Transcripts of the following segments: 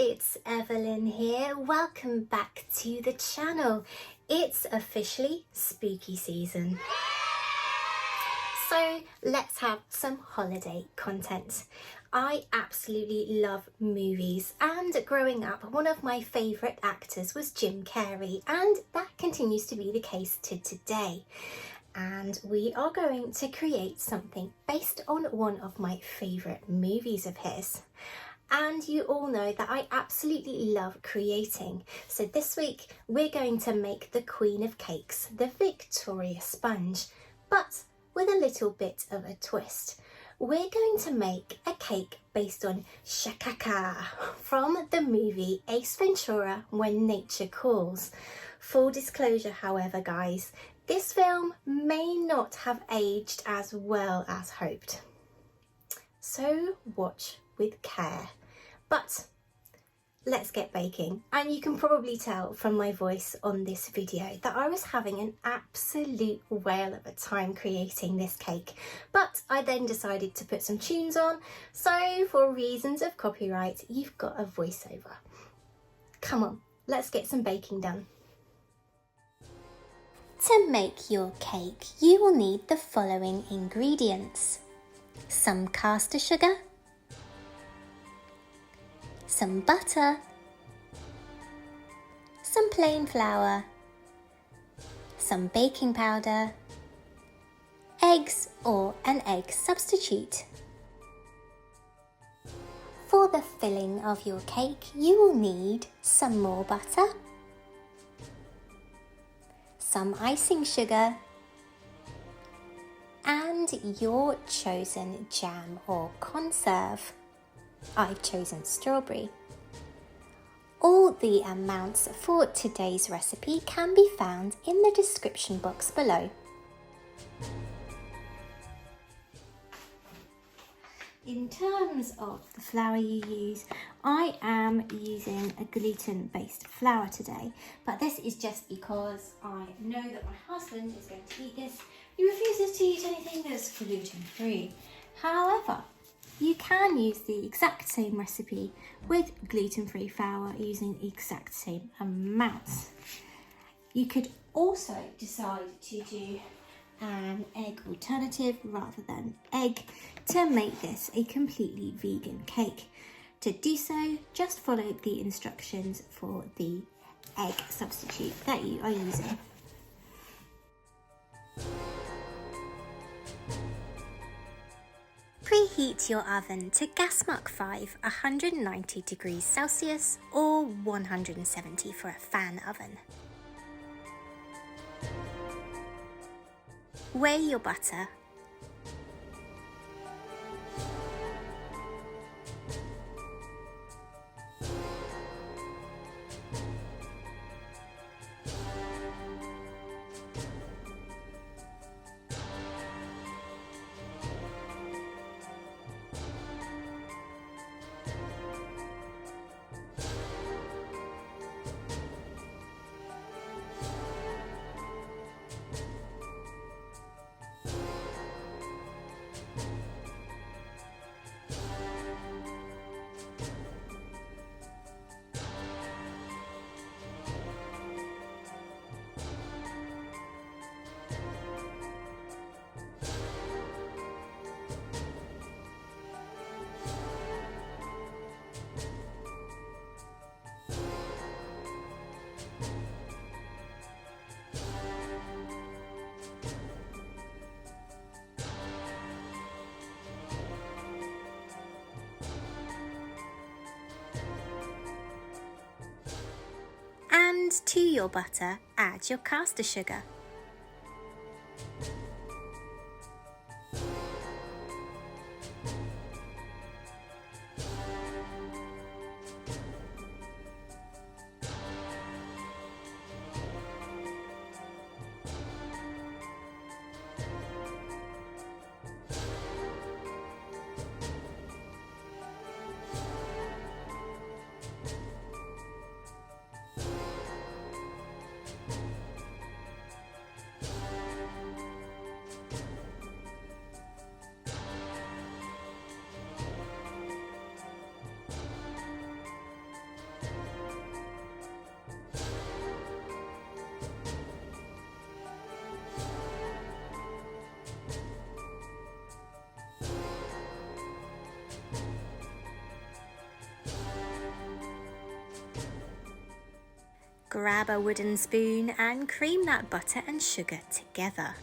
it's Evelyn here. Welcome back to the channel. It's officially spooky season. So let's have some holiday content. I absolutely love movies, and growing up one of my favourite actors was Jim Carrey, and that continues to be the case to today. And we are going to create something based on one of my favourite movies of his. And you all know that I absolutely love creating. So this week we're going to make the Queen of Cakes, the Victoria sponge, but with a little bit of a twist. We're going to make a cake based on Shikaka from the movie Ace Ventura, When Nature Calls. Full disclosure, however, guys, this film may not have aged as well as hoped. So watch with care. But let's get baking. And you can probably tell from my voice on this video that I was having an absolute whale of a time creating this cake. But I then decided to put some tunes on, so for reasons of copyright, you've got a voiceover. Come on, let's get some baking done. To make your cake, you will need the following ingredients: some caster sugar, some butter, some plain flour, some baking powder, eggs or an egg substitute. For the filling of your cake, you will need some more butter, some icing sugar, and your chosen jam or conserve. I've chosen strawberry. All the amounts for today's recipe can be found in the description box below. In terms of the flour you use, I am using a gluten-based flour today, but this is just because I know that my husband is going to eat this. He refuses to eat anything that's gluten-free. However, you can use the exact same recipe with gluten-free flour using the exact same amounts. You could also decide to do an egg alternative rather than egg to make this a completely vegan cake. To do so, just follow the instructions for the egg substitute that you are using. Preheat your oven to gas mark 5, 190 degrees Celsius or 170 for a fan oven. Weigh your butter. And to your butter, add your caster sugar. grab a wooden spoon and cream that butter and sugar together.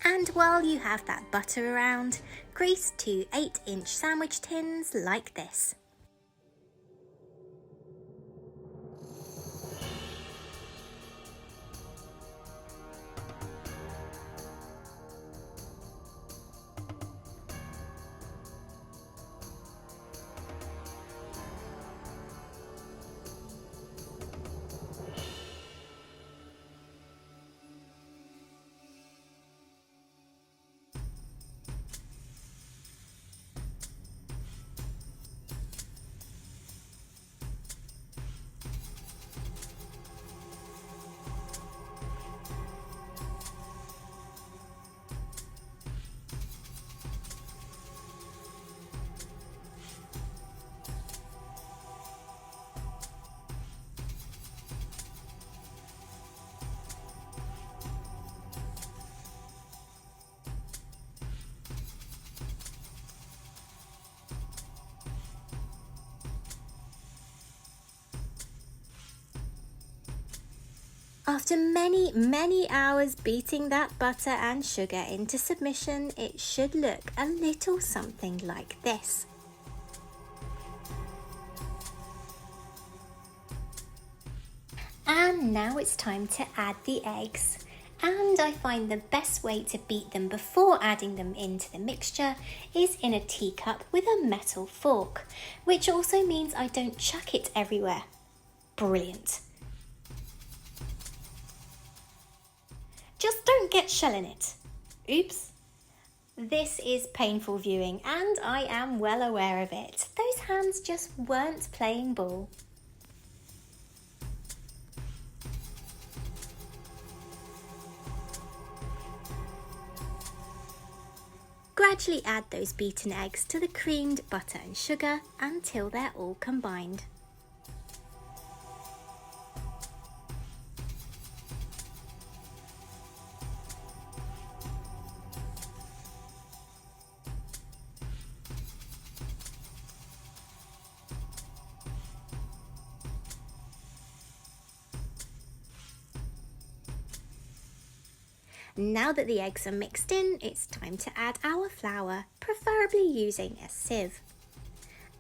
And while you have that butter around, grease 2 8-inch sandwich tins like this. After many hours beating that butter and sugar into submission, it should look a little something like this. And now it's time to add the eggs. And I find the best way to beat them before adding them into the mixture is in a teacup with a metal fork, which also means I don't chuck it everywhere. Brilliant. Just don't get shell in it. Oops. This is painful viewing and I am well aware of it. Those hands just weren't playing ball. Gradually add those beaten eggs to the creamed butter and sugar until they're all combined. Now that the eggs are mixed in, it's time to add our flour, preferably using a sieve.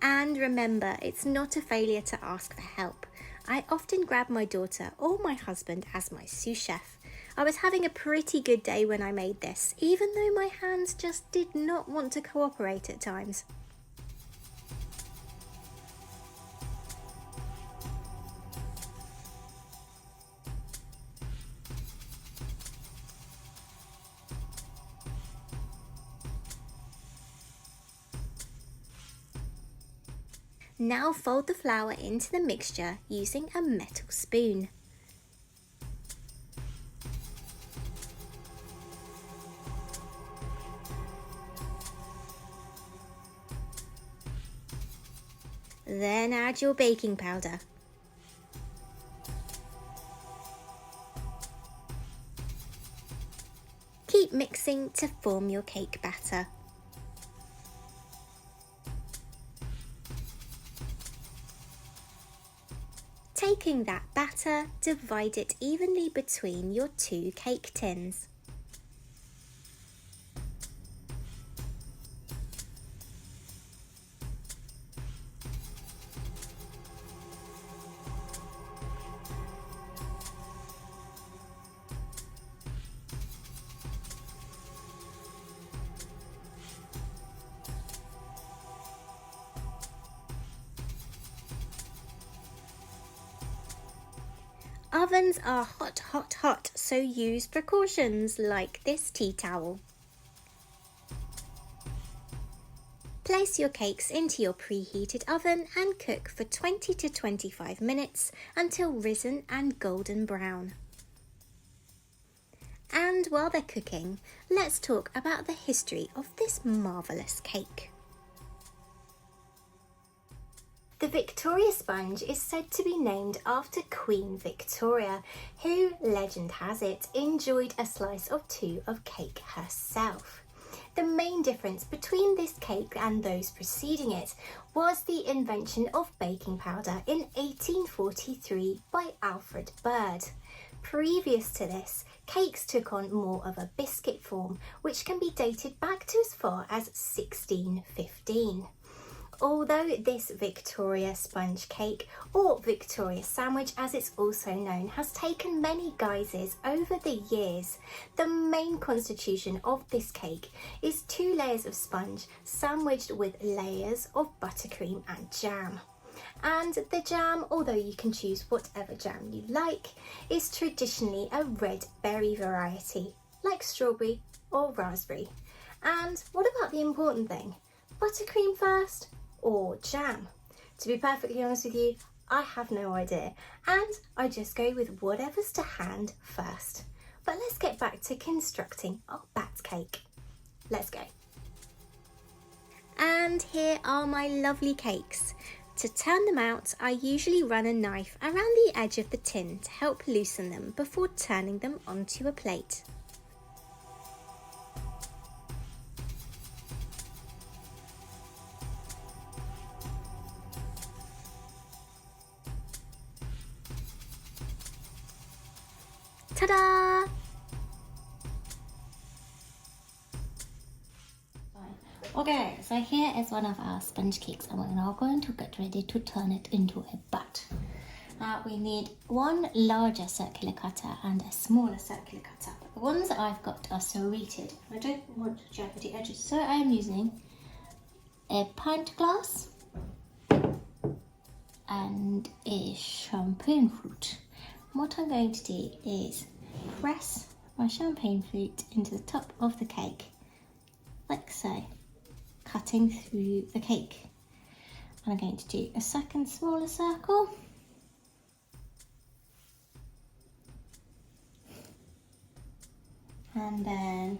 And remember, it's not a failure to ask for help. I often grab my daughter or my husband as my sous chef. I was having a pretty good day when I made this, even though my hands just did not want to cooperate at times. Now fold the flour into the mixture using a metal spoon. Then add your baking powder. Keep mixing to form your cake batter. taking that batter, divide it evenly between your 2 cake tins. Ovens are hot, hot, hot, so use precautions like this tea towel. Place your cakes into your preheated oven and cook for 20 to 25 minutes until risen and golden brown. And while they're cooking, let's talk about the history of this marvellous cake. The Victoria sponge is said to be named after Queen Victoria, who, legend has it, enjoyed a slice or 2 of cake herself. The main difference between this cake and those preceding it was the invention of baking powder in 1843 by Alfred Bird. Previous to this, cakes took on more of a biscuit form, which can be dated back to as far as 1615. Although this Victoria sponge cake, or Victoria sandwich as it's also known, has taken many guises over the years, the main constitution of this cake is 2 layers of sponge sandwiched with layers of buttercream and jam. And the jam, although you can choose whatever jam you like, is traditionally a red berry variety, like strawberry or raspberry. And what about the important thing? Buttercream first or jam? To be perfectly honest with you, I have no idea, and I just go with whatever's to hand first. But let's get back to constructing our bat cake. Let's go. And here are my lovely cakes. To turn them out, I usually run a knife around the edge of the tin to help loosen them before turning them onto a plate. Ta-da! Okay, so here is one of our sponge cakes and we're now going to get ready to turn it into a bat. We need one larger circular cutter and a smaller circular cutter. But the ones that I've got are serrated. I don't want to jeopardy edges, so I am using a pint glass and a champagne flute. What I'm going to do is press my champagne flute into the top of the cake, like so, cutting through the cake. And I'm going to do a second smaller circle. And then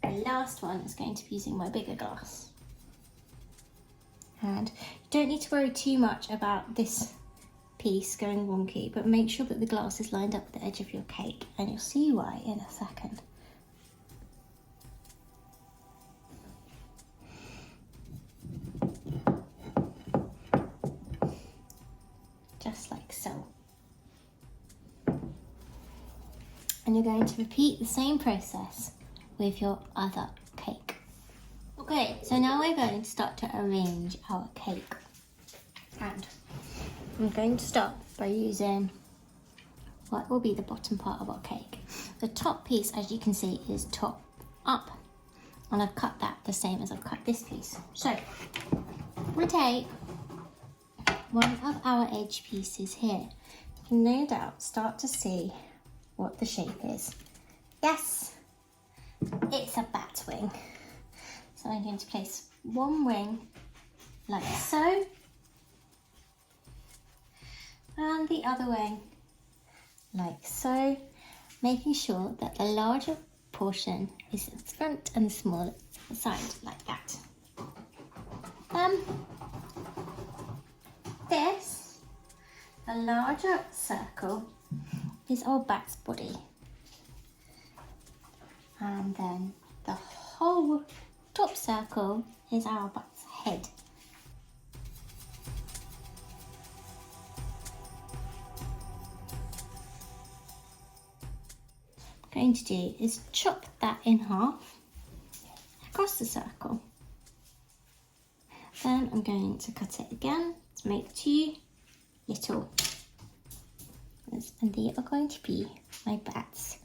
the last one is going to be using my bigger glass. And you don't need to worry too much about this piece going wonky, but make sure that the glass is lined up with the edge of your cake, and you'll see why in a second. Just like so. And you're going to repeat the same process with your other cake. Okay, so now we're going to start to arrange our cake. And I'm going to start by using what will be the bottom part of our cake. The top piece, as you can see, is top up, and I've cut that the same as I've cut this piece. So we take one of our edge pieces here. You can no doubt start to see what the shape is. Yes, it's a bat wing. So I'm going to place one wing like so, and the other wing like so, making sure that the larger portion is at the front and the smaller at the side, like that. The larger circle is our bat's body, and then the whole top circle is our bat's head. going to do is chop that in half across the circle. Then I'm going to cut it again to make 2 little, and they are going to be my bat's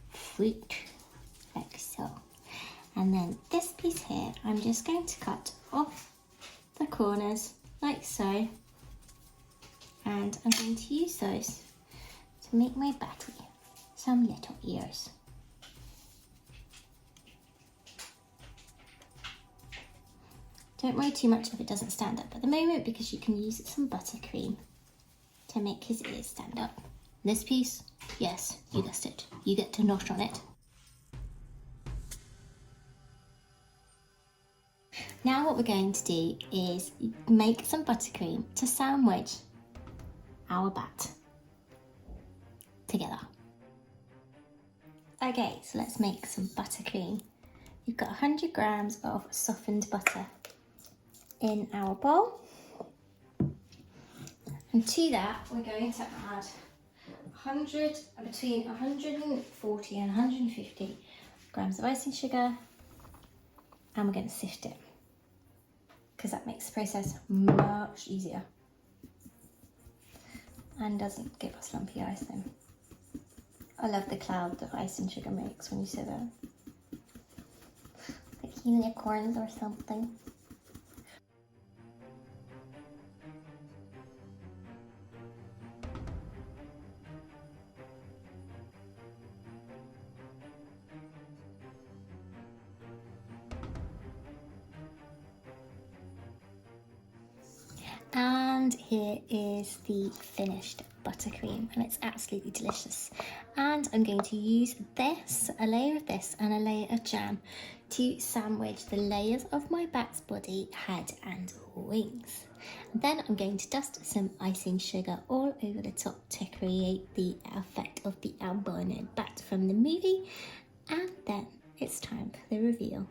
fruit, like so. And then this piece here, I'm just going to cut off the corners like so, and I'm going to use those to make my batty some little ears. Don't worry too much if it doesn't stand up at the moment, because you can use some buttercream to make his ears stand up. This piece, yes, you guessed it, you get to knot on it. Now what we're going to do is make some buttercream to sandwich our bat together. Okay, so let's make some buttercream. We've got 100 grams of softened butter in our bowl, and to that we're going to add between 140 and 150 grams of icing sugar, and we're going to sift it because that makes the process much easier and doesn't give us lumpy icing. I love the cloud that icing sugar makes when you sit there, like unicorns or something. And here is the finished buttercream, and it's absolutely delicious. And I'm going to use this, a layer of this and a layer of jam, to sandwich the layers of my bat's body, head and wings. And then I'm going to dust some icing sugar all over the top to create the effect of the albino bat from the movie. And then it's time for the reveal.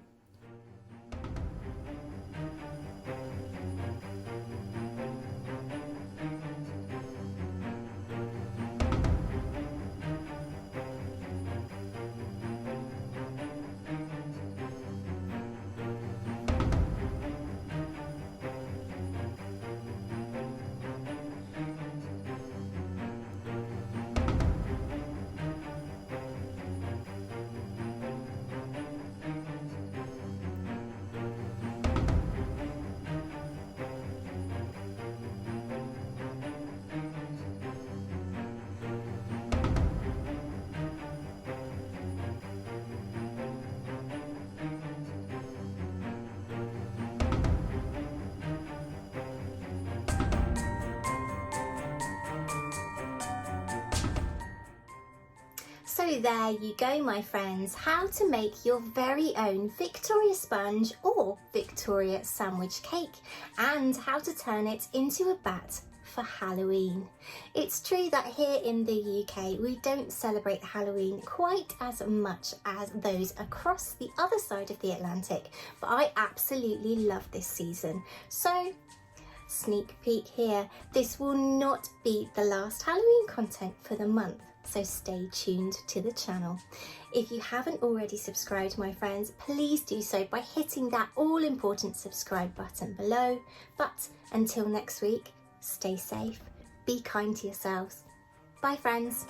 So there you go, my friends, how to make your very own Victoria sponge or Victoria sandwich cake, and how to turn it into a bat for Halloween. It's true that here in the UK we don't celebrate Halloween quite as much as those across the other side of the Atlantic, but I absolutely love this season. So, sneak peek here, this will not be the last Halloween content for the month, so stay tuned to the channel. If you haven't already subscribed, my friends, please do so by hitting that all-important subscribe button below. But until next week, stay safe, be kind to yourselves. Bye, friends.